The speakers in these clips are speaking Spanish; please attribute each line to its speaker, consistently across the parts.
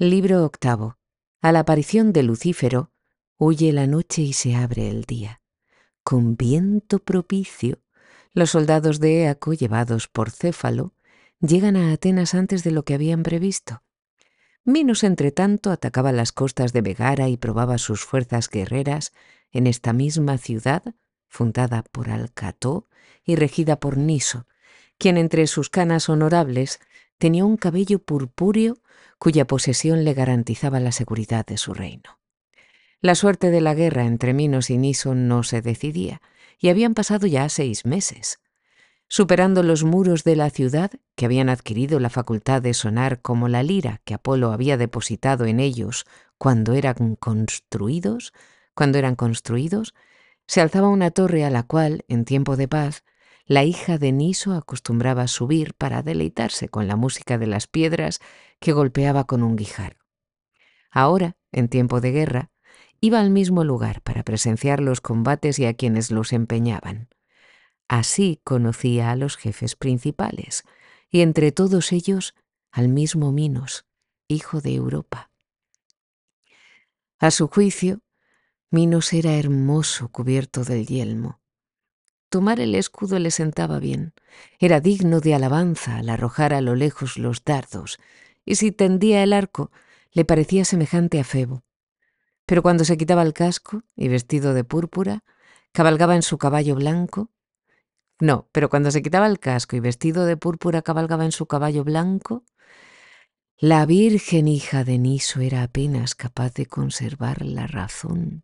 Speaker 1: Libro octavo. A la aparición de Lucífero, huye la noche y se abre el día. Con viento propicio, los soldados de Éaco, llevados por Céfalo, llegan a Atenas antes de lo que habían previsto. Minos, entretanto, atacaba las costas de Megara y probaba sus fuerzas guerreras en esta misma ciudad, fundada por Alcató y regida por Niso, quien entre sus canas honorables tenía un cabello purpúreo cuya posesión le garantizaba la seguridad de su reino. La suerte de la guerra entre Minos y Niso no se decidía, y habían pasado ya 6 meses. Superando los muros de la ciudad, que habían adquirido la facultad de sonar como la lira que Apolo había depositado en ellos cuando eran construidos, se alzaba una torre a la cual, en tiempo de paz, la hija de Niso acostumbraba subir para deleitarse con la música de las piedras que golpeaba con un guijarro. Ahora, en tiempo de guerra, iba al mismo lugar para presenciar los combates y a quienes los empeñaban. Así conocía a los jefes principales, y entre todos ellos al mismo Minos, hijo de Europa. A su juicio, Minos era hermoso cubierto del yelmo. Tomar el escudo le sentaba bien, era digno de alabanza al arrojar a lo lejos los dardos, y si tendía el arco, le parecía semejante a Febo. Pero cuando se quitaba el casco y vestido de púrpura, cabalgaba en su caballo blanco. Pero cuando se quitaba el casco y vestido de púrpura cabalgaba en su caballo blanco, la virgen hija de Niso era apenas capaz de conservar la razón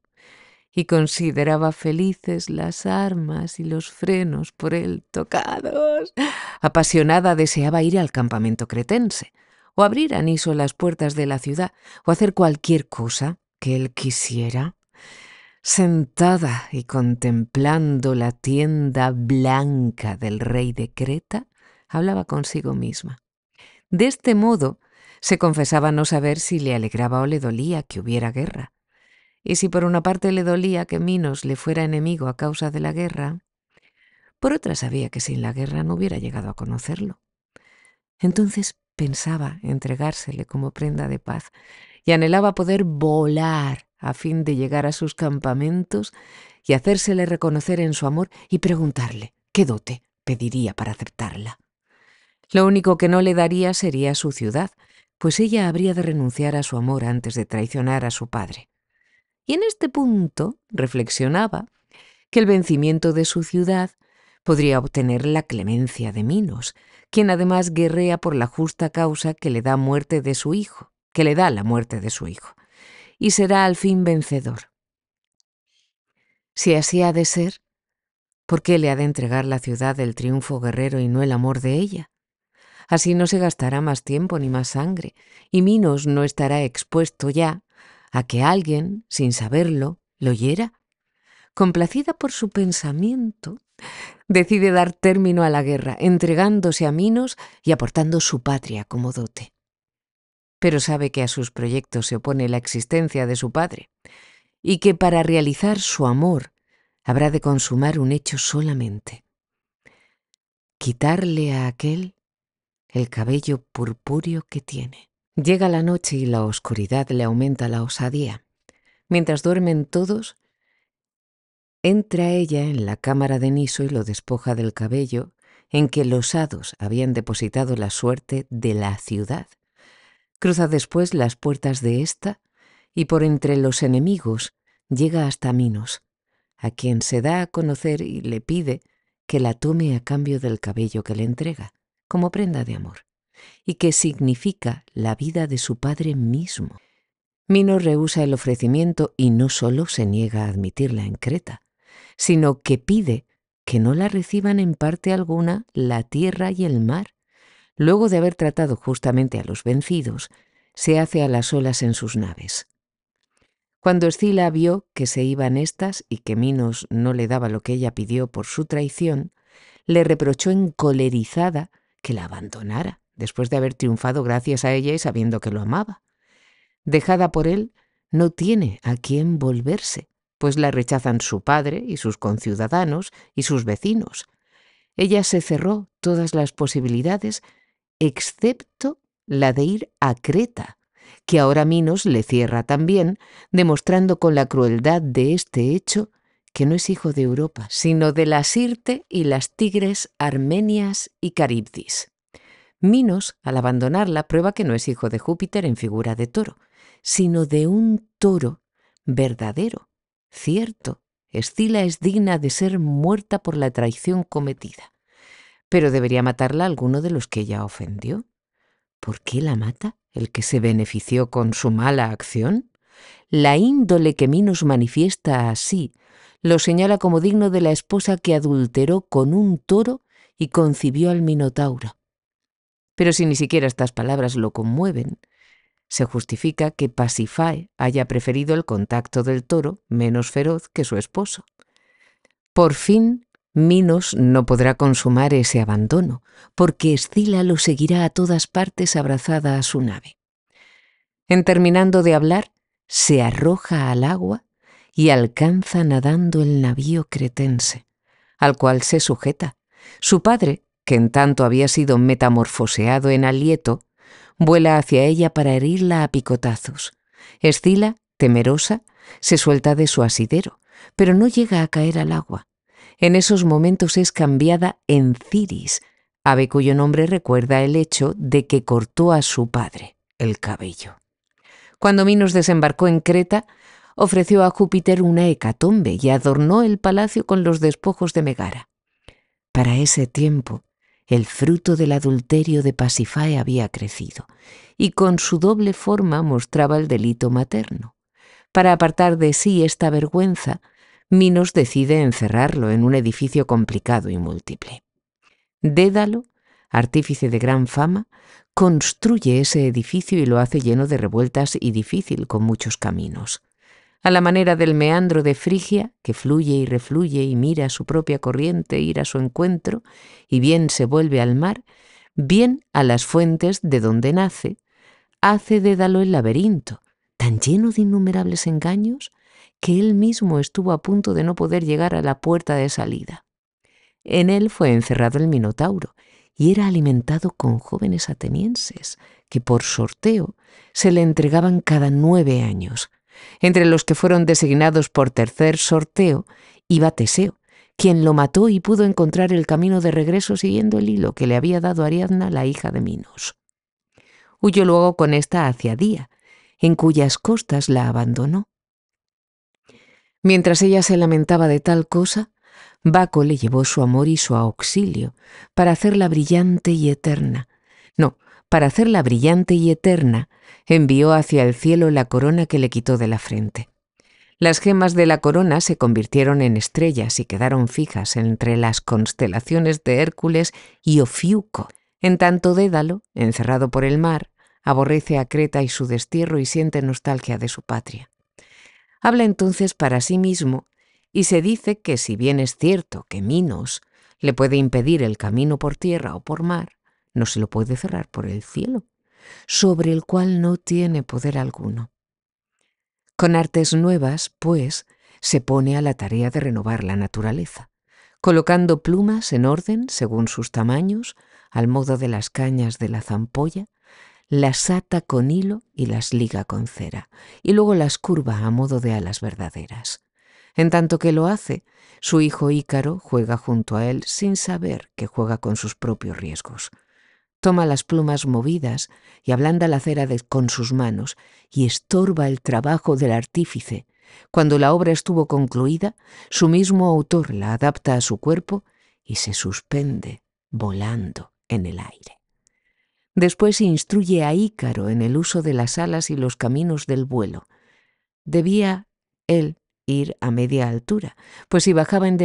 Speaker 1: y consideraba felices las armas y los frenos por él tocados. Apasionada deseaba ir al campamento cretense, o abrir a Niso las puertas de la ciudad, o hacer cualquier cosa que él quisiera. Sentada y contemplando la tienda blanca del rey de Creta, hablaba consigo misma. De este modo, se confesaba no saber si le alegraba o le dolía que hubiera guerra. Y si por una parte le dolía que Minos le fuera enemigo a causa de la guerra, por otra sabía que sin la guerra no hubiera llegado a conocerlo. Entonces pensaba entregársele como prenda de paz y anhelaba poder volar a fin de llegar a sus campamentos y hacérsele reconocer en su amor y preguntarle qué dote pediría para aceptarla. Lo único que no le daría sería su ciudad, pues ella habría de renunciar a su amor antes de traicionar a su padre. Y en este punto reflexionaba que el vencimiento de su ciudad podría obtener la clemencia de Minos, quien además guerrea por la justa causa que le da la muerte de su hijo, y será al fin vencedor. Si así ha de ser, ¿por qué le ha de entregar la ciudad el triunfo guerrero y no el amor de ella? Así no se gastará más tiempo ni más sangre, y Minos no estará expuesto ya a que alguien, sin saberlo, lo hiera. Complacida por su pensamiento, decide dar término a la guerra, entregándose a Minos y aportando su patria como dote. Pero sabe que a sus proyectos se opone la existencia de su padre, y que para realizar su amor habrá de consumar un hecho solamente: quitarle a aquel el cabello purpúreo que tiene. Llega la noche y la oscuridad le aumenta la osadía. Mientras duermen todos, entra ella en la cámara de Niso y lo despoja del cabello en que los hados habían depositado la suerte de la ciudad. Cruza después las puertas de ésta y por entre los enemigos llega hasta Minos, a quien se da a conocer y le pide que la tome a cambio del cabello que le entrega, como prenda de amor, y que significa la vida de su padre mismo. Minos rehúsa el ofrecimiento y no solo se niega a admitirla en Creta, sino que pide que no la reciban en parte alguna la tierra y el mar. Luego de haber tratado justamente a los vencidos, se hace a las olas en sus naves. Cuando Escila vio que se iban éstas y que Minos no le daba lo que ella pidió por su traición, le reprochó encolerizada que la abandonara, después de haber triunfado gracias a ella y sabiendo que lo amaba. Dejada por él, no tiene a quién volverse, pues la rechazan su padre y sus conciudadanos y sus vecinos. Ella se cerró todas las posibilidades, excepto la de ir a Creta, que ahora Minos le cierra también, demostrando con la crueldad de este hecho que no es hijo de Europa, sino de la Sirte y las tigres Armenias y Caribdis. Minos, al abandonarla, prueba que no es hijo de Júpiter en figura de toro, sino de un toro verdadero, cierto. Escila es digna de ser muerta por la traición cometida. Pero debería matarla alguno de los que ella ofendió. ¿Por qué la mata el que se benefició con su mala acción? La índole que Minos manifiesta así lo señala como digno de la esposa que adulteró con un toro y concibió al Minotauro. Pero si ni siquiera estas palabras lo conmueven, se justifica que Pasífae haya preferido el contacto del toro menos feroz que su esposo. Por fin, Minos no podrá consumar ese abandono, porque Escila lo seguirá a todas partes abrazada a su nave. En terminando de hablar, se arroja al agua y alcanza nadando el navío cretense, al cual se sujeta. Su padre, que en tanto había sido metamorfoseado en Alieto, vuela hacia ella para herirla a picotazos. Escila, temerosa, se suelta de su asidero, pero no llega a caer al agua. En esos momentos es cambiada en Ciris, ave cuyo nombre recuerda el hecho de que cortó a su padre el cabello. Cuando Minos desembarcó en Creta, ofreció a Júpiter una hecatombe y adornó el palacio con los despojos de Megara. Para ese tiempo, el fruto del adulterio de Pasífae había crecido, y con su doble forma mostraba el delito materno. Para apartar de sí esta vergüenza, Minos decide encerrarlo en un edificio complicado y múltiple. Dédalo, artífice de gran fama, construye ese edificio y lo hace lleno de revueltas y difícil, con muchos caminos. A la manera del meandro de Frigia, que fluye y refluye y mira su propia corriente ir a su encuentro, y bien se vuelve al mar, bien a las fuentes de donde nace, hace Dédalo el laberinto, tan lleno de innumerables engaños, que él mismo estuvo a punto de no poder llegar a la puerta de salida. En él fue encerrado el Minotauro, y era alimentado con jóvenes atenienses, que por sorteo se le entregaban cada 9 años. Entre los que fueron designados por tercer sorteo iba Teseo, quien lo mató y pudo encontrar el camino de regreso siguiendo el hilo que le había dado Ariadna, la hija de Minos. Huyó luego con esta hacia Día, en cuyas costas la abandonó. Mientras ella se lamentaba de tal cosa, Baco le llevó su amor y su auxilio para hacerla brillante y eterna. No, para hacerla brillante y eterna, envió hacia el cielo la corona que le quitó de la frente. Las gemas de la corona se convirtieron en estrellas y quedaron fijas entre las constelaciones de Hércules y Ofiuco. En tanto Dédalo, encerrado por el mar, aborrece a Creta y su destierro y siente nostalgia de su patria. Habla entonces para sí mismo y se dice que si bien es cierto que Minos le puede impedir el camino por tierra o por mar, no se lo puede cerrar por el cielo, sobre el cual no tiene poder alguno. Con artes nuevas, pues, se pone a la tarea de renovar la naturaleza, colocando plumas en orden según sus tamaños, al modo de las cañas de la zampolla, las ata con hilo y las liga con cera, y luego las curva a modo de alas verdaderas. En tanto que lo hace, su hijo Ícaro juega junto a él sin saber que juega con sus propios riesgos. Toma las plumas movidas y ablanda la cera con sus manos y estorba el trabajo del artífice. Cuando la obra estuvo concluida, su mismo autor la adapta a su cuerpo y se suspende volando en el aire. Después instruye a Ícaro en el uso de las alas y los caminos del vuelo. Debía él ir a media altura, pues si bajaba en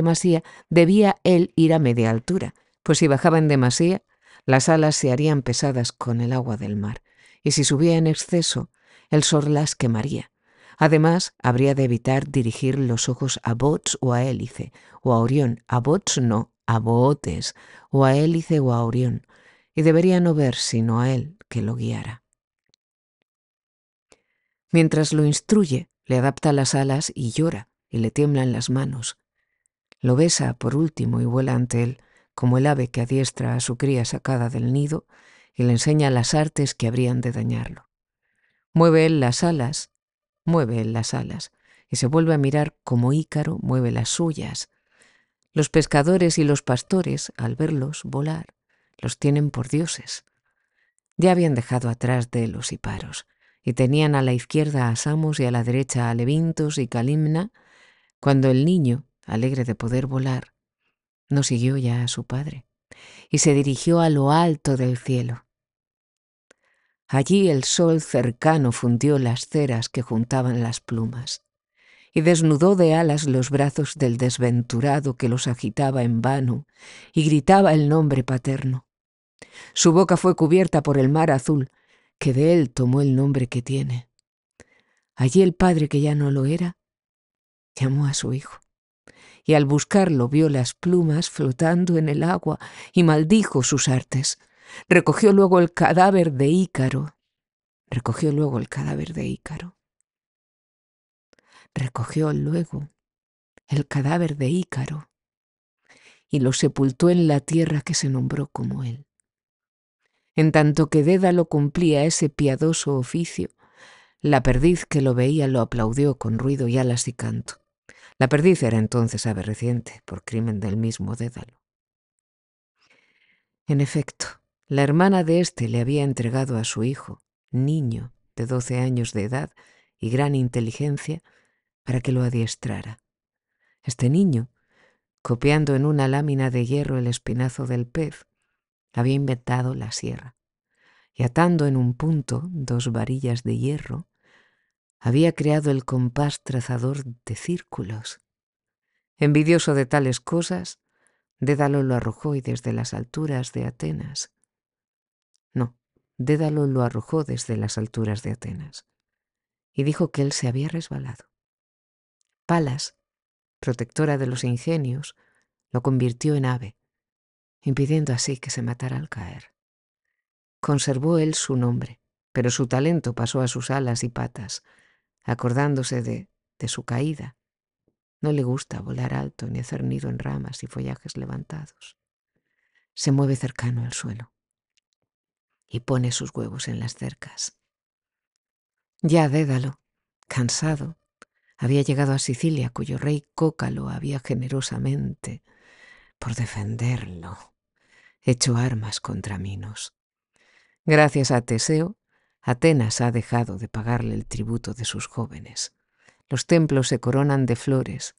Speaker 1: demasía, las alas se harían pesadas con el agua del mar, y si subía en exceso, el sol las quemaría. Además, habría de evitar dirigir los ojos a Bootes o a Hélice, o a Orión, a Bootes no, a Bootes, o a Hélice o a Orión, y debería no ver sino a él que lo guiara. Mientras lo instruye, le adapta las alas y llora, y le tiemblan las manos. Lo besa por último y vuela ante él, como el ave que adiestra a su cría sacada del nido y le enseña las artes que habrían de dañarlo. Mueve él las alas, y se vuelve a mirar como Ícaro mueve las suyas. Los pescadores y los pastores, al verlos volar, los tienen por dioses. Ya habían dejado atrás Delos y Paros, y tenían a la izquierda a Samos y a la derecha a Levintos y Calimna, cuando el niño, alegre de poder volar, no siguió ya a su padre, y se dirigió a lo alto del cielo. Allí el sol cercano fundió las ceras que juntaban las plumas, y desnudó de alas los brazos del desventurado que los agitaba en vano y gritaba el nombre paterno. Su boca fue cubierta por el mar azul, que de él tomó el nombre que tiene. Allí el padre, que ya no lo era, llamó a su hijo, y al buscarlo vio las plumas flotando en el agua y maldijo sus artes. Recogió luego el cadáver de Ícaro, recogió luego el cadáver de Ícaro, recogió luego el cadáver de Ícaro, y lo sepultó en la tierra que se nombró como él. En tanto que Dédalo cumplía ese piadoso oficio, la perdiz que lo veía lo aplaudió con ruido y alas y canto. La perdiz era entonces ave reciente, por crimen del mismo Dédalo. En efecto, la hermana de éste le había entregado a su hijo, niño de 12 años de edad y gran inteligencia, para que lo adiestrara. Este niño, copiando en una lámina de hierro el espinazo del pez, había inventado la sierra, y atando en un punto 2 varillas de hierro, había creado el compás trazador de círculos. Envidioso de tales cosas, Dédalo lo arrojó y desde las alturas de Atenas. No, Dédalo lo arrojó desde las alturas de Atenas y dijo que él se había resbalado. Palas, protectora de los ingenios, lo convirtió en ave, impidiendo así que se matara al caer. Conservó él su nombre, pero su talento pasó a sus alas y patas, acordándose de su caída. No le gusta volar alto ni hacer nido en ramas y follajes levantados. Se mueve cercano al suelo y pone sus huevos en las cercas. Ya Dédalo, cansado, había llegado a Sicilia, cuyo rey Cócalo había generosamente, por defenderlo, hecho armas contra Minos. Gracias a Teseo, Atenas ha dejado de pagarle el tributo de sus jóvenes. Los templos se coronan de flores,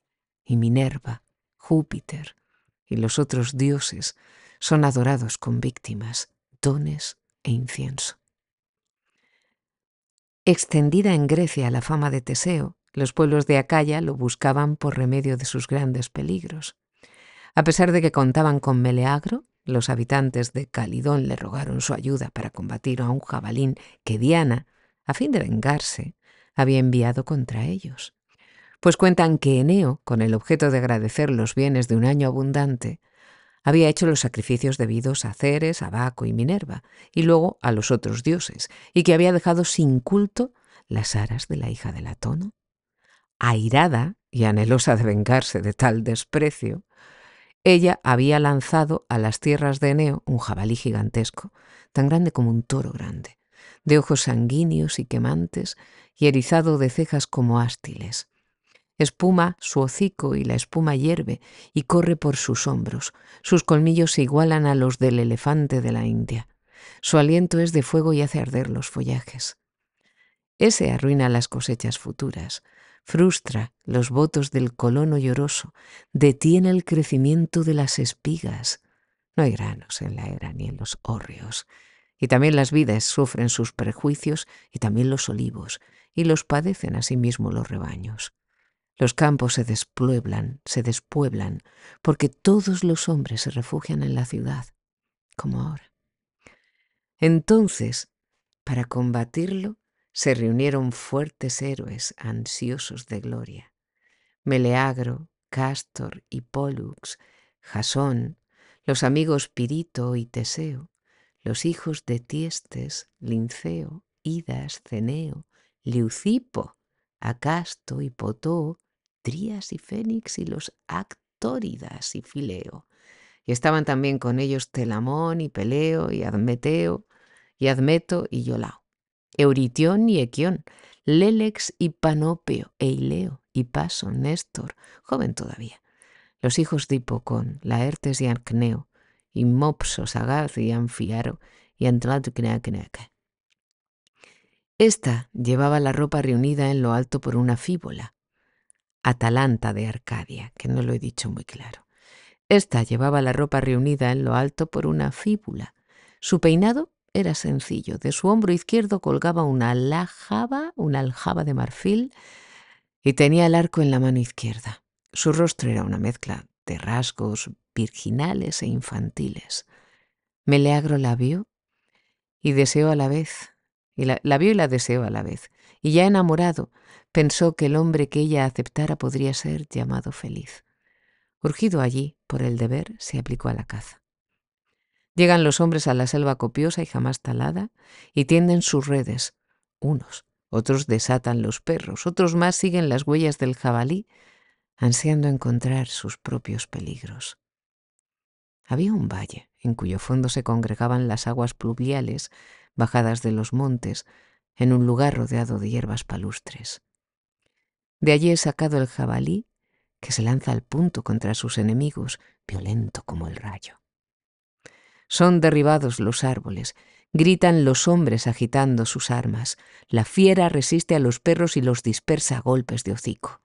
Speaker 1: y Minerva, Júpiter y los otros dioses son adorados con víctimas, dones e incienso. Extendida en Grecia la fama de Teseo, los pueblos de Acaya lo buscaban por remedio de sus grandes peligros. A pesar de que contaban con Meleagro, los habitantes de Calidón le rogaron su ayuda para combatir a un jabalín que Diana, a fin de vengarse, había enviado contra ellos. Pues cuentan que Eneo, con el objeto de agradecer los bienes de un año abundante, había hecho los sacrificios debidos a Ceres, a Baco y Minerva, y luego a los otros dioses, y que había dejado sin culto las aras de la hija de Latono. Airada y anhelosa de vengarse de tal desprecio, ella había lanzado a las tierras de Eneo un jabalí gigantesco, tan grande como un toro grande, de ojos sanguíneos y quemantes y erizado de cejas como ástiles. Espuma su hocico y la espuma hierve y corre por sus hombros. Sus colmillos se igualan a los del elefante de la India. Su aliento es de fuego y hace arder los follajes. Ese arruina las cosechas futuras, frustra los votos del colono lloroso, detiene el crecimiento de las espigas. No hay granos en la era ni en los hórreos. Y también las vides sufren sus prejuicios y también los olivos, y los padecen asimismo los rebaños. Los campos se despueblan, porque todos los hombres se refugian en la ciudad, como ahora. Entonces, para combatirlo, se reunieron fuertes héroes ansiosos de gloria. Meleagro, Cástor y Pólux, Jasón, los amigos Pirito y Teseo, los hijos de Tiestes, Linceo, Idas, Ceneo, Leucipo, Acasto y Potoo, Trías y Fénix y los Actóridas y Fileo. Y estaban también con ellos Telamón y Peleo y Admeto y Iolao. Euritión y Equión, Lélex y Panopeo, Eileo y Paso, Néstor, joven todavía, los hijos de Hipocón, Laertes y Acneo, y Mopso, Sagaz y Anfiaro, y Antlatcneacneaca. Esta llevaba la ropa reunida en lo alto por una fíbola, Atalanta de Arcadia, que no lo he dicho muy claro. Esta llevaba la ropa reunida en lo alto por una fíbula. Su peinado era sencillo. De su hombro izquierdo colgaba una aljaba de marfil y tenía el arco en la mano izquierda. Su rostro era una mezcla de rasgos virginales e infantiles. Meleagro la vio y deseó a la vez, la vio y la deseó a la vez, y ya enamorado, pensó que el hombre que ella aceptara podría ser llamado feliz. Urgido allí por el deber, se aplicó a la caza. Llegan los hombres a la selva copiosa y jamás talada y tienden sus redes. Unos, otros desatan los perros, otros más siguen las huellas del jabalí, ansiando encontrar sus propios peligros. Había un valle en cuyo fondo se congregaban las aguas pluviales bajadas de los montes en un lugar rodeado de hierbas palustres. De allí he sacado el jabalí que se lanza al punto contra sus enemigos, violento como el rayo. Son derribados los árboles, gritan los hombres agitando sus armas. La fiera resiste a los perros y los dispersa a golpes de hocico.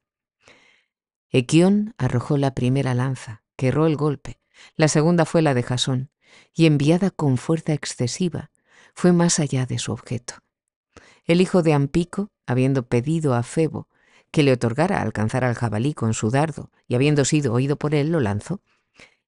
Speaker 1: Equión arrojó la primera lanza, que erró el golpe. La segunda fue la de Jasón, y enviada con fuerza excesiva, fue más allá de su objeto. El hijo de Ampico, habiendo pedido a Febo que le otorgara alcanzar al jabalí con su dardo, y habiendo sido oído por él, lo lanzó.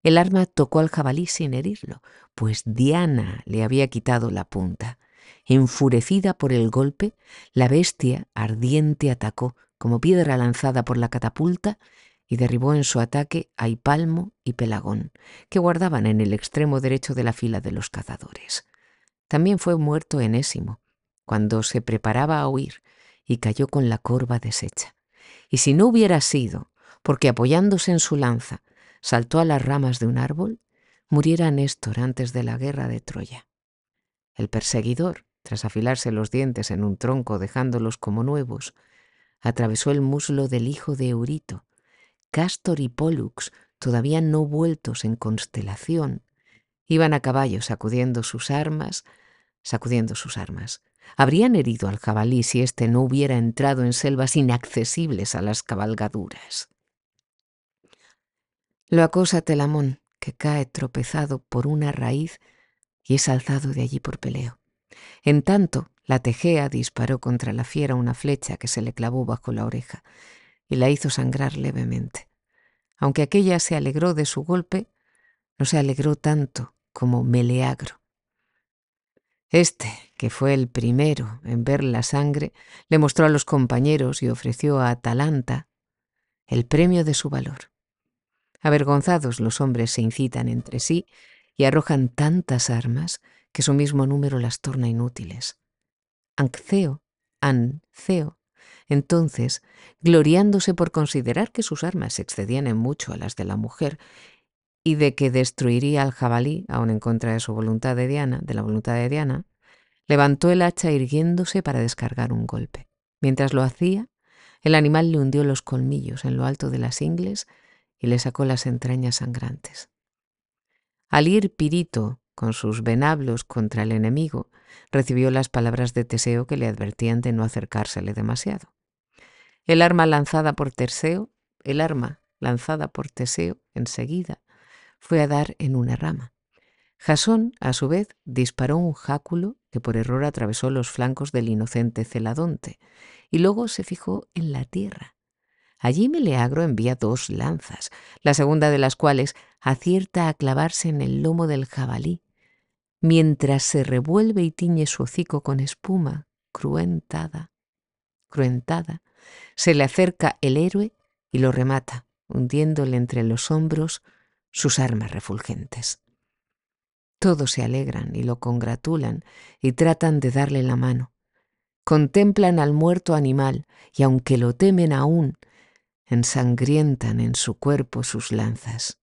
Speaker 1: El arma tocó al jabalí sin herirlo, pues Diana le había quitado la punta. Enfurecida por el golpe, la bestia ardiente atacó como piedra lanzada por la catapulta y derribó en su ataque a Hipalmo y Pelagón, que guardaban en el extremo derecho de la fila de los cazadores. También fue muerto Enésimo, cuando se preparaba a huir, y cayó con la corva deshecha. Y si no hubiera sido porque apoyándose en su lanza saltó a las ramas de un árbol, muriera Néstor antes de la guerra de Troya. El perseguidor, tras afilarse los dientes en un tronco dejándolos como nuevos, atravesó el muslo del hijo de Eurito. Cástor y Pólux, todavía no vueltos en constelación, iban a caballo sacudiendo sus armas. Habrían herido al jabalí si éste no hubiera entrado en selvas inaccesibles a las cabalgaduras. Lo acosa Telamón, que cae tropezado por una raíz y es alzado de allí por Peleo. En tanto, la Tegea disparó contra la fiera una flecha que se le clavó bajo la oreja y la hizo sangrar levemente. Aunque aquella se alegró de su golpe, no se alegró tanto como Meleagro. Este, que fue el primero en ver la sangre, le mostró a los compañeros y ofreció a Atalanta el premio de su valor. Avergonzados, los hombres se incitan entre sí y arrojan tantas armas que su mismo número las torna inútiles. Anceo, entonces, gloriándose por considerar que sus armas excedían en mucho a las de la mujer y de que destruiría al jabalí, aun en contra de la voluntad de Diana, levantó el hacha irguiéndose para descargar un golpe. Mientras lo hacía, el animal le hundió los colmillos en lo alto de las ingles y le sacó las entrañas sangrantes. Al ir Pirito con sus venablos contra el enemigo, recibió las palabras de Teseo que le advertían de no acercársele demasiado. El arma lanzada por Teseo, enseguida fue a dar en una rama. Jasón, a su vez, disparó un jáculo que por error atravesó los flancos del inocente Celadonte y luego se fijó en la tierra. Allí Meleagro envía 2 lanzas, la segunda de las cuales acierta a clavarse en el lomo del jabalí, mientras se revuelve y tiñe su hocico con espuma cruentada. Se le acerca el héroe y lo remata, hundiéndole entre los hombros sus armas refulgentes. Todos se alegran y lo congratulan y tratan de darle la mano. Contemplan al muerto animal y, aunque lo temen aún, ensangrientan en su cuerpo sus lanzas.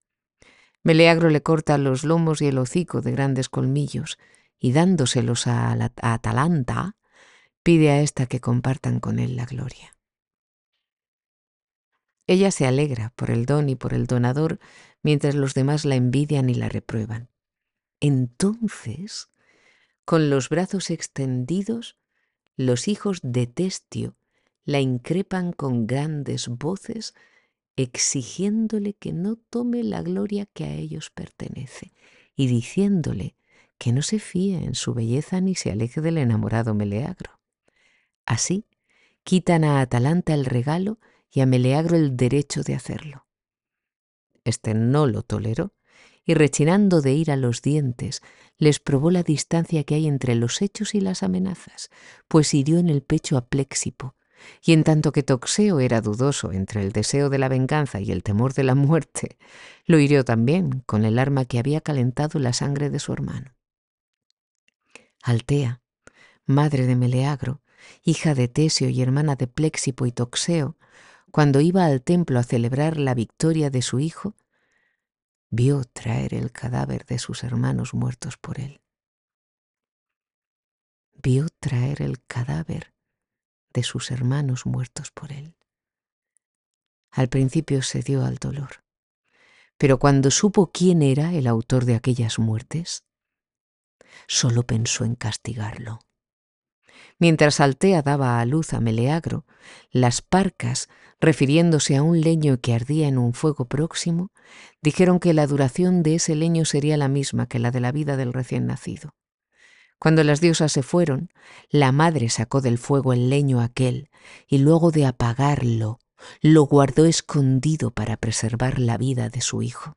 Speaker 1: Meleagro le corta los lomos y el hocico de grandes colmillos y dándoselos a Atalanta, Pide a ésta que compartan con él la gloria. Ella se alegra por el don y por el donador, mientras los demás la envidian y la reprueban. Entonces, con los brazos extendidos, los hijos de Testio la increpan con grandes voces, exigiéndole que no tome la gloria que a ellos pertenece y diciéndole que no se fíe en su belleza ni se aleje del enamorado Meleagro. Así, quitan a Atalanta el regalo y a Meleagro el derecho de hacerlo. Este no lo toleró y, rechinando de ira los dientes, les probó la distancia que hay entre los hechos y las amenazas, pues hirió en el pecho a Pléxipo, y en tanto que Toxeo era dudoso entre el deseo de la venganza y el temor de la muerte, lo hirió también con el arma que había calentado la sangre de su hermano. Altea, madre de Meleagro, hija de Teseo y hermana de Pléxipo y Toxeo, cuando iba al templo a celebrar la victoria de su hijo, vio traer el cadáver de sus hermanos muertos por él. Vio traer el cadáver de sus hermanos muertos por él. Al principio cedió al dolor, pero cuando supo quién era el autor de aquellas muertes, solo pensó en castigarlo. Mientras Altea daba a luz a Meleagro, las parcas, refiriéndose a un leño que ardía en un fuego próximo, dijeron que la duración de ese leño sería la misma que la de la vida del recién nacido. Cuando las diosas se fueron, la madre sacó del fuego el leño aquel y luego de apagarlo, lo guardó escondido para preservar la vida de su hijo.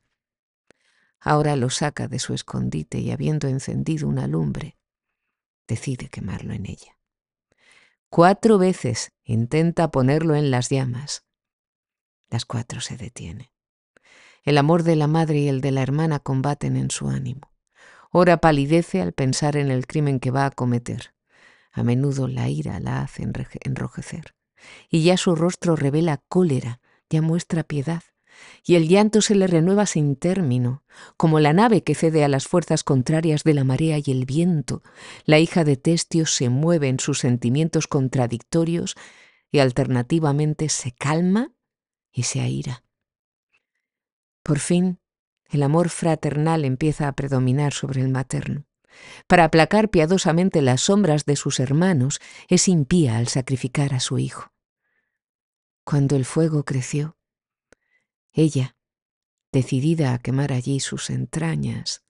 Speaker 1: Ahora lo saca de su escondite y, habiendo encendido una lumbre, decide quemarlo en ella. 4 veces intenta ponerlo en las llamas. Las 4 se detiene. El amor de la madre y el de la hermana combaten en su ánimo. Ora palidece al pensar en el crimen que va a cometer. A menudo la ira la hace enrojecer. Y ya su rostro revela cólera, ya muestra piedad. Y el llanto se le renueva sin término, como la nave que cede a las fuerzas contrarias de la marea y el viento. La hija de Testio se mueve en sus sentimientos contradictorios y alternativamente se calma y se aira. Por fin, el amor fraternal empieza a predominar sobre el materno. Para aplacar piadosamente las sombras de sus hermanos, es impía al sacrificar a su hijo. Cuando el fuego creció, ella, decidida a quemar allí sus entrañas,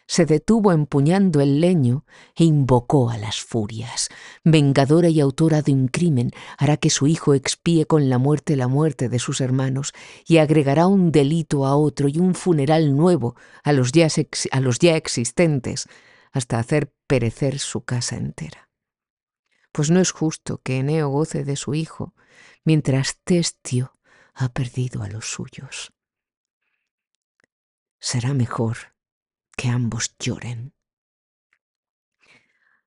Speaker 1: se detuvo empuñando el leño e invocó a las furias. Vengadora y autora de un crimen, hará que su hijo expíe con la muerte de sus hermanos y agregará un delito a otro y un funeral nuevo a los ya existentes, hasta hacer perecer su casa entera. Pues no es justo que Eneo goce de su hijo, mientras Testio ha perdido a los suyos. Será mejor que ambos lloren.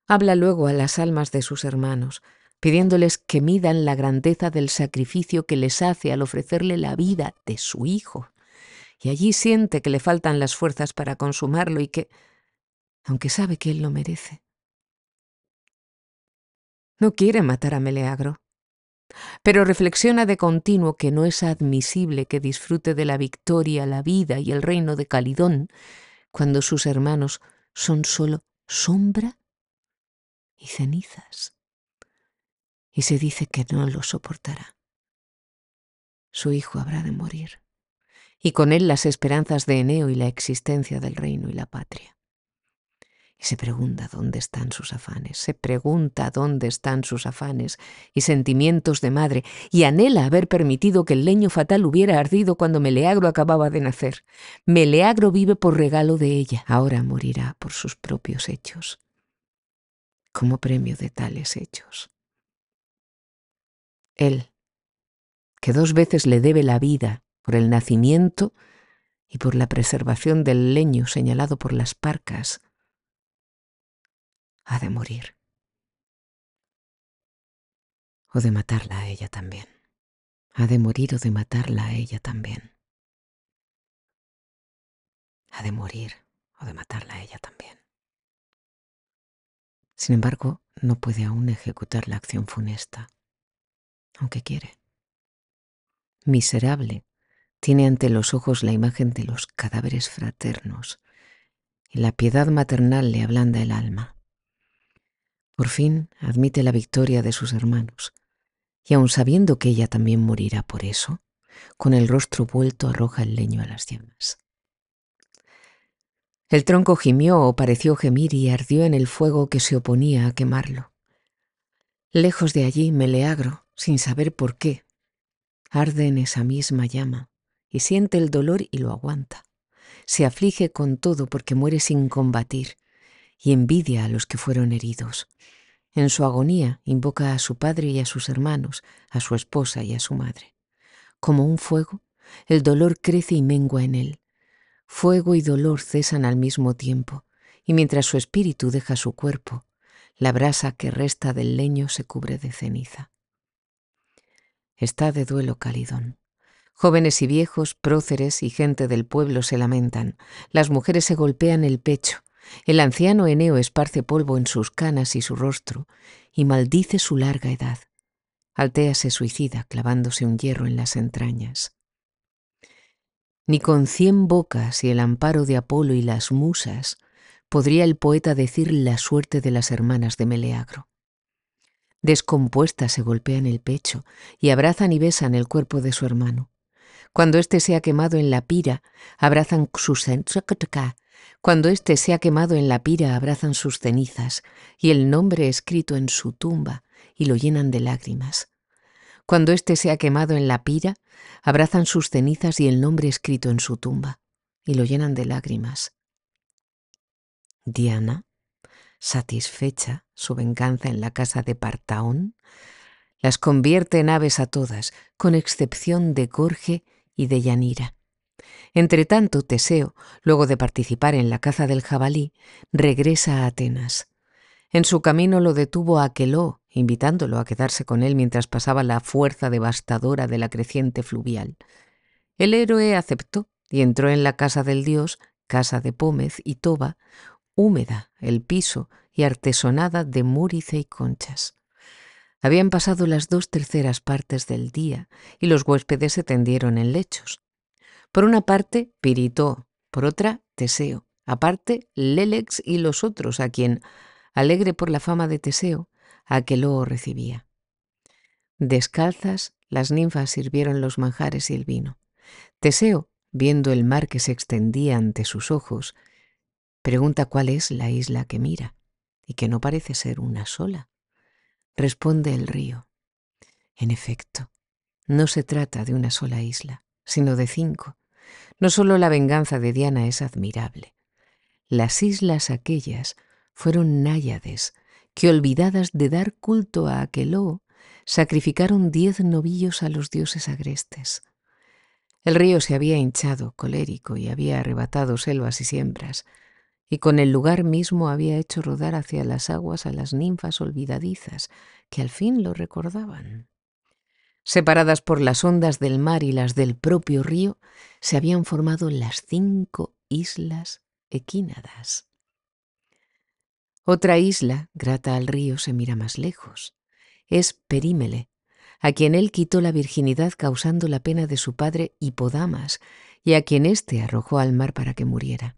Speaker 1: Habla luego a las almas de sus hermanos, pidiéndoles que midan la grandeza del sacrificio que les hace al ofrecerle la vida de su hijo. Y allí siente que le faltan las fuerzas para consumarlo y que, aunque sabe que él lo merece, no quiere matar a Meleagro. Pero reflexiona de continuo que no es admisible que disfrute de la victoria, la vida y el reino de Calidón cuando sus hermanos son solo sombra y cenizas. Y se dice que no lo soportará. Su hijo habrá de morir, y con él las esperanzas de Eneo y la existencia del reino y la patria. Y se pregunta dónde están sus afanes, y sentimientos de madre, y anhela haber permitido que el leño fatal hubiera ardido cuando Meleagro acababa de nacer. Meleagro vive por regalo de ella, ahora morirá por sus propios hechos, como premio de tales hechos. Él, que 2 veces le debe la vida por el nacimiento y por la preservación del leño señalado por las parcas, ha de morir. O de matarla a ella también. Ha de morir o de matarla a ella también. Ha de morir o de matarla a ella también. Sin embargo, no puede aún ejecutar la acción funesta, aunque quiere. Miserable, tiene ante los ojos la imagen de los cadáveres fraternos, y la piedad maternal le ablanda el alma. Por fin admite la victoria de sus hermanos, y aun sabiendo que ella también morirá por eso, con el rostro vuelto arroja el leño a las llamas. El tronco gimió o pareció gemir y ardió en el fuego que se oponía a quemarlo. Lejos de allí, Meleagro, sin saber por qué, arde en esa misma llama y siente el dolor y lo aguanta. Se aflige con todo porque muere sin combatir y envidia a los que fueron heridos. En su agonía invoca a su padre y a sus hermanos, a su esposa y a su madre. Como un fuego, el dolor crece y mengua en él. Fuego y dolor cesan al mismo tiempo, y mientras su espíritu deja su cuerpo, la brasa que resta del leño se cubre de ceniza. Está de duelo Calidón. Jóvenes y viejos, próceres y gente del pueblo se lamentan. Las mujeres se golpean el pecho. El anciano Eneo esparce polvo en sus canas y su rostro, y maldice su larga edad. Altea se suicida clavándose un hierro en las entrañas. Ni con 100 bocas y el amparo de Apolo y las musas podría el poeta decir la suerte de las hermanas de Meleagro. Descompuestas se golpean el pecho y abrazan y besan el cuerpo de su hermano. Cuando éste sea quemado en la pira, abrazan sus cenizas y el nombre escrito en su tumba y lo llenan de lágrimas. Cuando éste sea quemado en la pira, abrazan sus cenizas y el nombre escrito en su tumba y lo llenan de lágrimas. Diana, satisfecha su venganza en la casa de Partaón, las convierte en aves a todas, con excepción de Gorge y de Yanira. Entretanto, Teseo, luego de participar en la caza del jabalí, regresa a Atenas. En su camino lo detuvo Aqueloo, invitándolo a quedarse con él mientras pasaba la fuerza devastadora de la creciente fluvial. El héroe aceptó y entró en la casa del dios, casa de Pómez y Toba, húmeda el piso y artesonada de múrice y conchas. Habían pasado las 2/3 partes del día y los huéspedes se tendieron en lechos. Por una parte, Piritoo, por otra, Teseo, aparte, Lélex y los otros, a quien, alegre por la fama de Teseo, Aqueloo recibía. Descalzas, las ninfas sirvieron los manjares y el vino. Teseo, viendo el mar que se extendía ante sus ojos, pregunta cuál es la isla que mira, y que no parece ser una sola. Responde el río. En efecto, no se trata de una sola isla, sino de 5. No solo la venganza de Diana es admirable. Las islas aquellas fueron náyades que, olvidadas de dar culto a Aqueloo, sacrificaron 10 novillos a los dioses agrestes. El río se había hinchado, colérico, y había arrebatado selvas y siembras, y con el lugar mismo había hecho rodar hacia las aguas a las ninfas olvidadizas, que al fin lo recordaban. Separadas por las ondas del mar y las del propio río, se habían formado las 5 islas equínadas. Otra isla, grata al río, se mira más lejos. Es Perímele, a quien él quitó la virginidad causando la pena de su padre Hipodamas, y a quien éste arrojó al mar para que muriera.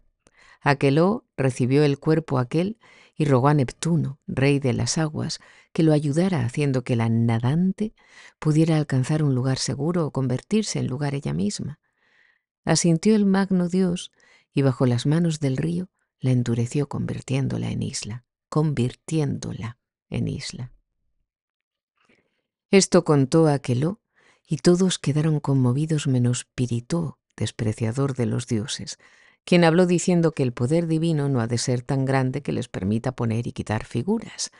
Speaker 1: Aqueloo recibió el cuerpo aquel y rogó a Neptuno, rey de las aguas, que lo ayudara haciendo que la nadante pudiera alcanzar un lugar seguro o convertirse en lugar ella misma. Asintió el magno dios y bajo las manos del río la endureció convirtiéndola en isla. Esto contó Aqueloo y todos quedaron conmovidos menos Piritoo, despreciador de los dioses, quien habló diciendo que el poder divino no ha de ser tan grande que les permita poner y quitar figuras.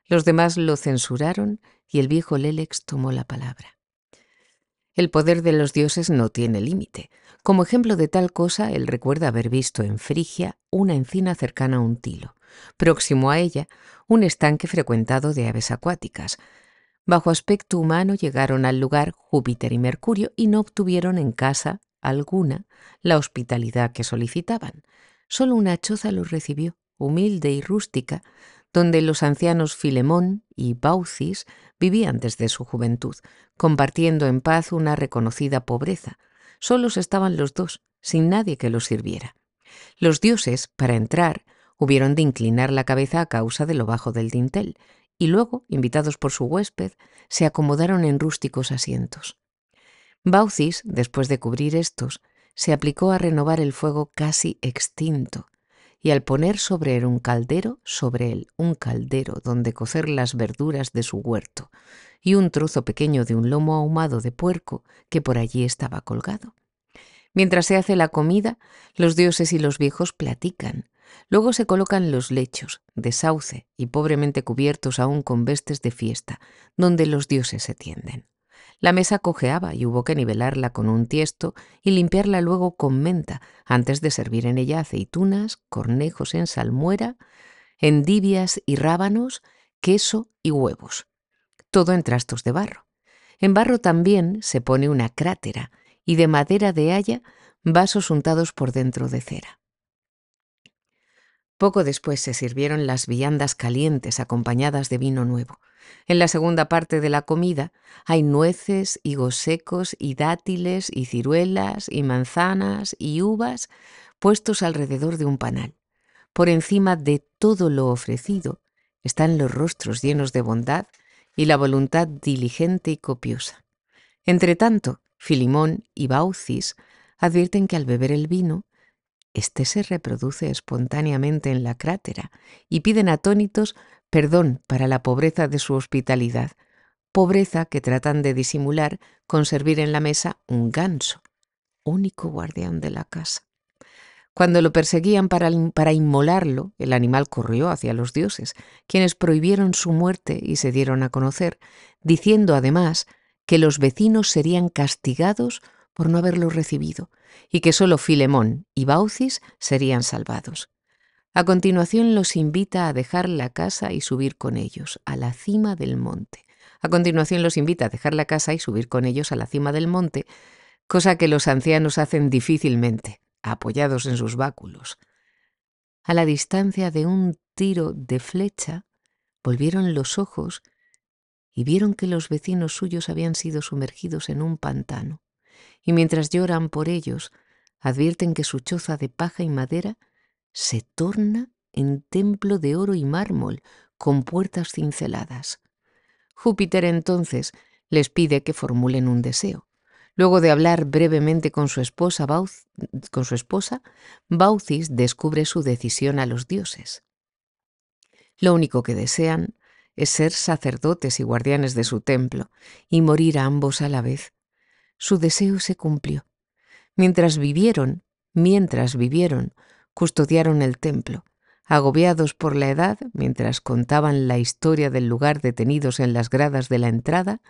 Speaker 1: Los demás lo censuraron y el viejo Lélex tomó la palabra. El poder de los dioses no tiene límite. Como ejemplo de tal cosa, él recuerda haber visto en Frigia una encina cercana a un tilo. Próximo a ella, un estanque frecuentado de aves acuáticas. Bajo aspecto humano llegaron al lugar Júpiter y Mercurio y no obtuvieron en casa alguna la hospitalidad que solicitaban. Solo una choza los recibió, humilde y rústica, donde los ancianos Filemón y Baucis vivían desde su juventud, compartiendo en paz una reconocida pobreza. Solos estaban los dos, sin nadie que los sirviera. Los dioses, para entrar, hubieron de inclinar la cabeza a causa de lo bajo del dintel, y luego, invitados por su huésped, se acomodaron en rústicos asientos. Baucis, después de cubrir estos, se aplicó a renovar el fuego casi extinto, y al poner sobre él un caldero donde cocer las verduras de su huerto, y un trozo pequeño de un lomo ahumado de puerco que por allí estaba colgado. Mientras se hace la comida, los dioses y los viejos platican. Luego se colocan los lechos, de sauce y pobremente cubiertos aún con vestes de fiesta, donde los dioses se tienden. La mesa cojeaba y hubo que nivelarla con un tiesto y limpiarla luego con menta, antes de servir en ella aceitunas, cornejos en salmuera, endivias y rábanos, queso y huevos. Todo en trastos de barro. En barro también se pone una crátera, y de madera de haya vasos untados por dentro de cera. Poco después se sirvieron las viandas calientes acompañadas de vino nuevo. En la segunda parte de la comida hay nueces, higos secos y dátiles y ciruelas y manzanas y uvas puestos alrededor de un panal. Por encima de todo lo ofrecido están los rostros llenos de bondad y la voluntad diligente y copiosa. Entretanto, Filemón y Baucis advierten que al beber el vino, éste se reproduce espontáneamente en la crátera y piden atónitos perdón para la pobreza de su hospitalidad, pobreza que tratan de disimular con servir en la mesa un ganso, único guardián de la casa. Cuando lo perseguían para inmolarlo, el animal corrió hacia los dioses, quienes prohibieron su muerte y se dieron a conocer, diciendo además que los vecinos serían castigados por no haberlo recibido y que solo Filemón y Baucis serían salvados. A continuación los invita a dejar la casa y subir con ellos a la cima del monte. Cosa que los ancianos hacen difícilmente, apoyados en sus báculos. A la distancia de un tiro de flecha, volvieron los ojos y vieron que los vecinos suyos habían sido sumergidos en un pantano, y mientras lloran por ellos, advierten que su choza de paja y madera se torna en templo de oro y mármol, con puertas cinceladas. Júpiter entonces les pide que formulen un deseo. Luego de hablar brevemente con su esposa, Baucis descubre su decisión a los dioses. Lo único que desean es ser sacerdotes y guardianes de su templo y morir a ambos a la vez. Su deseo se cumplió. Mientras vivieron, custodiaron el templo, agobiados por la edad, mientras contaban la historia del lugar detenidos en las gradas de la entrada.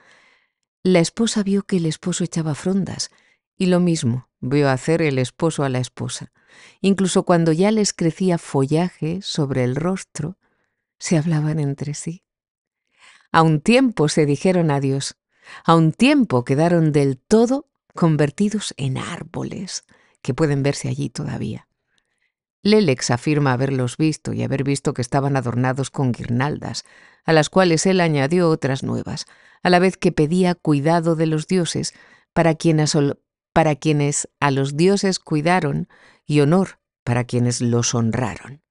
Speaker 1: La esposa vio que el esposo echaba frondas, y lo mismo vio hacer el esposo a la esposa. Incluso cuando ya les crecía follaje sobre el rostro, se hablaban entre sí. A un tiempo se dijeron adiós, a un tiempo quedaron del todo convertidos en árboles que pueden verse allí todavía. Lelex afirma haberlos visto y haber visto que estaban adornados con guirnaldas, a las cuales él añadió otras nuevas, a la vez que pedía cuidado de los dioses para quienes a los dioses cuidaron y honor para quienes los honraron.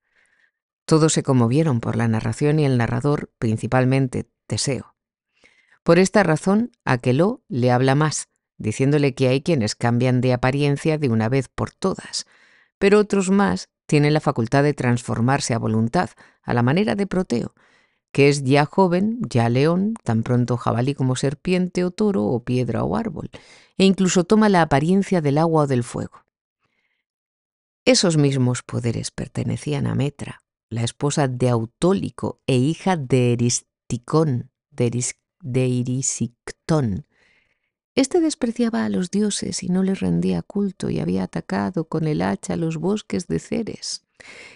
Speaker 1: Todos se conmovieron por la narración y el narrador, principalmente Teseo. Por esta razón, Aqueloo le habla más, diciéndole que hay quienes cambian de apariencia de una vez por todas, pero otros más tienen la facultad de transformarse a voluntad, a la manera de Proteo, que es ya joven, ya león, tan pronto jabalí como serpiente o toro o piedra o árbol, e incluso toma la apariencia del agua o del fuego. Esos mismos poderes pertenecían a Metra, la esposa de Autólico e hija de Erisictón. Este despreciaba a los dioses y no les rendía culto y había atacado con el hacha los bosques de Ceres.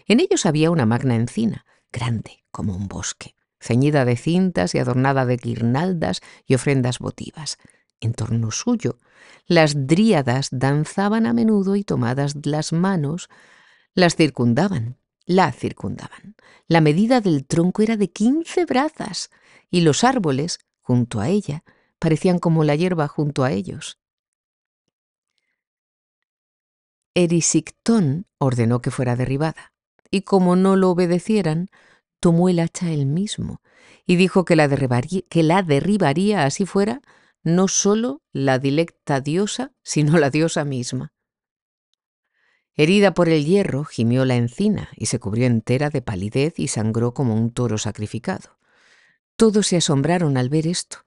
Speaker 1: En ellos había una magna encina, grande como un bosque, ceñida de cintas y adornada de guirnaldas y ofrendas votivas. En torno suyo, las dríadas danzaban a menudo y tomadas las manos, las circundaban. la circundaban. La medida del tronco era de 15 brazas y los árboles, junto a ella, parecían como la hierba junto a ellos. Erisictón ordenó que fuera derribada, y como no lo obedecieran, tomó el hacha él mismo y dijo que la derribaría así fuera no solo la dilecta diosa, sino la diosa misma. Herida por el hierro, gimió la encina y se cubrió entera de palidez y sangró como un toro sacrificado. Todos se asombraron al ver esto,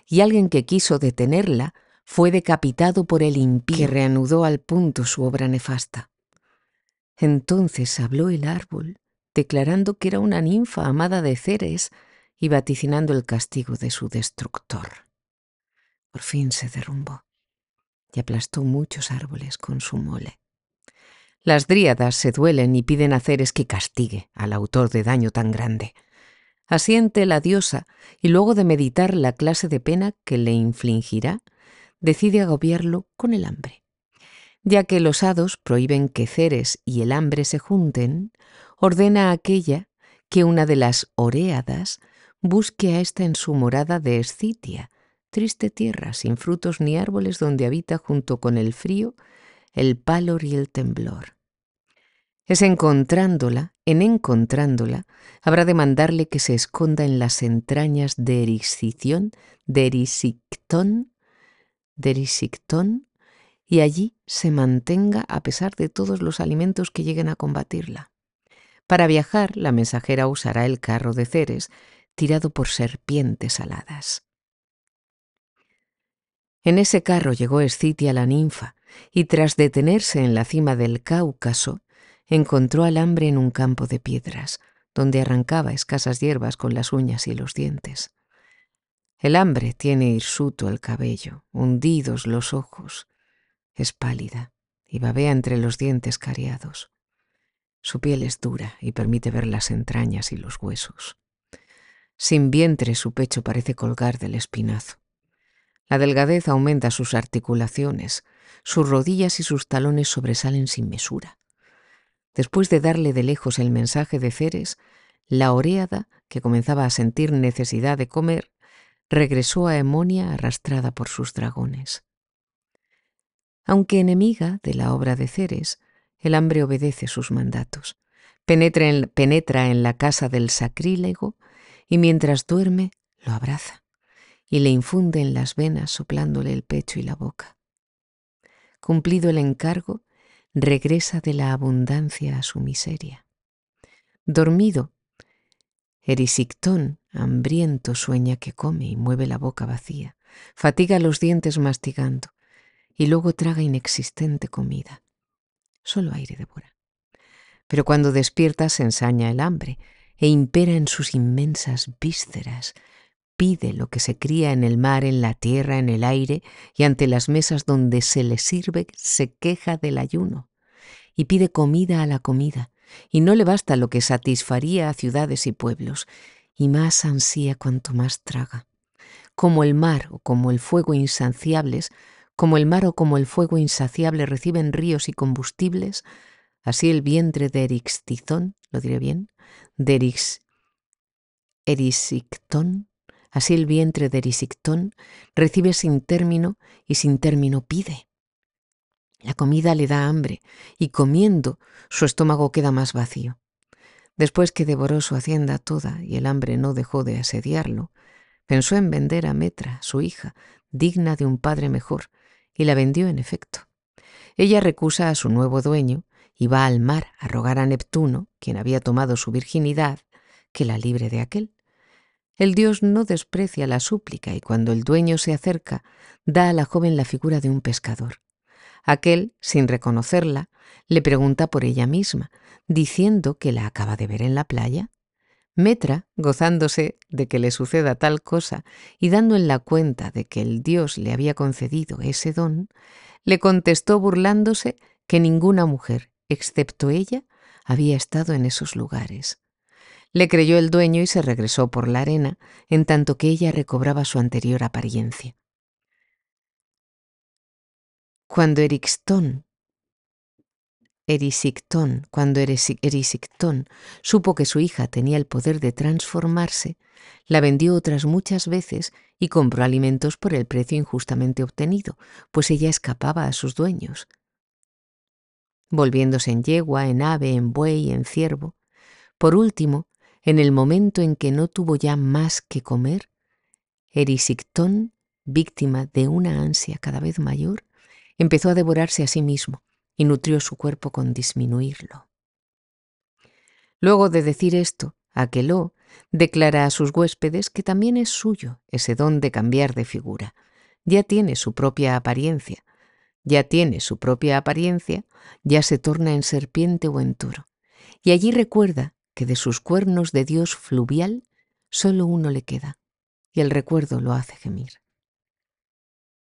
Speaker 1: y alguien que quiso detenerla fue decapitado por el impío, que reanudó al punto su obra nefasta. Entonces habló el árbol, declarando que era una ninfa amada de Ceres y vaticinando el castigo de su destructor. Por fin se derrumbó y aplastó muchos árboles con su mole. Las dríadas se duelen y piden a Ceres que castigue al autor de daño tan grande. Asiente la diosa y luego de meditar la clase de pena que le infligirá, decide agobiarlo con el hambre. Ya que los hados prohíben que Ceres y el hambre se junten, ordena a aquella que una de las oréadas busque a ésta en su morada de Escitia, triste tierra sin frutos ni árboles donde habita junto con el frío, el pálor y el temblor. En encontrándola, habrá de mandarle que se esconda en las entrañas de Erisictón, y allí se mantenga a pesar de todos los alimentos que lleguen a combatirla. Para viajar, la mensajera usará el carro de Ceres, tirado por serpientes aladas. En ese carro llegó Escitia la ninfa, y tras detenerse en la cima del Cáucaso, encontró al hambre en un campo de piedras, donde arrancaba escasas hierbas con las uñas y los dientes. El hambre tiene hirsuto el cabello, hundidos los ojos, es pálida y babea entre los dientes cariados. Su piel es dura y permite ver las entrañas y los huesos. Sin vientre su pecho parece colgar del espinazo. La delgadez aumenta sus articulaciones, sus rodillas y sus talones sobresalen sin mesura. Después de darle de lejos el mensaje de Ceres, la oréada, que comenzaba a sentir necesidad de comer, regresó a Emonia arrastrada por sus dragones. Aunque enemiga de la obra de Ceres, el hambre obedece sus mandatos. Penetra en la casa del sacrílego y mientras duerme lo abraza y le infunde en las venas soplándole el pecho y la boca. Cumplido el encargo, regresa de la abundancia a su miseria. Dormido, Erisictón, hambriento, sueña que come y mueve la boca vacía, fatiga los dientes mastigando y luego traga inexistente comida. Solo aire devora. Pero cuando despierta se ensaña el hambre e impera en sus inmensas vísceras. Pide lo que se cría en el mar, en la tierra, en el aire, y ante las mesas donde se le sirve se queja del ayuno, y pide comida a la comida, y no le basta lo que satisfaría a ciudades y pueblos, y más ansía cuanto más traga. Como el mar o como el fuego insaciables, como el mar o como el fuego insaciable reciben ríos y combustibles, así el vientre de Erisictón, ¿lo diré bien? De Erisictón, así el vientre de Erisictón recibe sin término y sin término pide. La comida le da hambre y comiendo su estómago queda más vacío. Después que devoró su hacienda toda y el hambre no dejó de asediarlo, pensó en vender a Metra, su hija, digna de un padre mejor, y la vendió en efecto. Ella recusa a su nuevo dueño y va al mar a rogar a Neptuno, quien había tomado su virginidad, que la libre de aquél. El dios no desprecia la súplica y cuando el dueño se acerca, da a la joven la figura de un pescador. Aquél, sin reconocerla, le pregunta por ella misma, diciendo que la acaba de ver en la playa. Metra, gozándose de que le suceda tal cosa y dando en la cuenta de que el dios le había concedido ese don, le contestó burlándose que ninguna mujer, excepto ella, había estado en esos lugares. Le creyó el dueño y se regresó por la arena, en tanto que ella recobraba su anterior apariencia. Cuando Erisictón Cuando Erisictón supo que su hija tenía el poder de transformarse, la vendió otras muchas veces y compró alimentos por el precio injustamente obtenido, pues ella escapaba a sus dueños. Volviéndose en yegua, en ave, en buey, en ciervo. Por último, en el momento en que no tuvo ya más que comer, Erisictón, víctima de una ansia cada vez mayor, empezó a devorarse a sí mismo y nutrió su cuerpo con disminuirlo. Luego de decir esto, Aqueloo declara a sus huéspedes que también es suyo ese don de cambiar de figura. Ya tiene su propia apariencia. Ya tiene su propia apariencia, ya se torna en serpiente o en toro. Y allí recuerda que de sus cuernos de dios fluvial solo uno le queda, y el recuerdo lo hace gemir.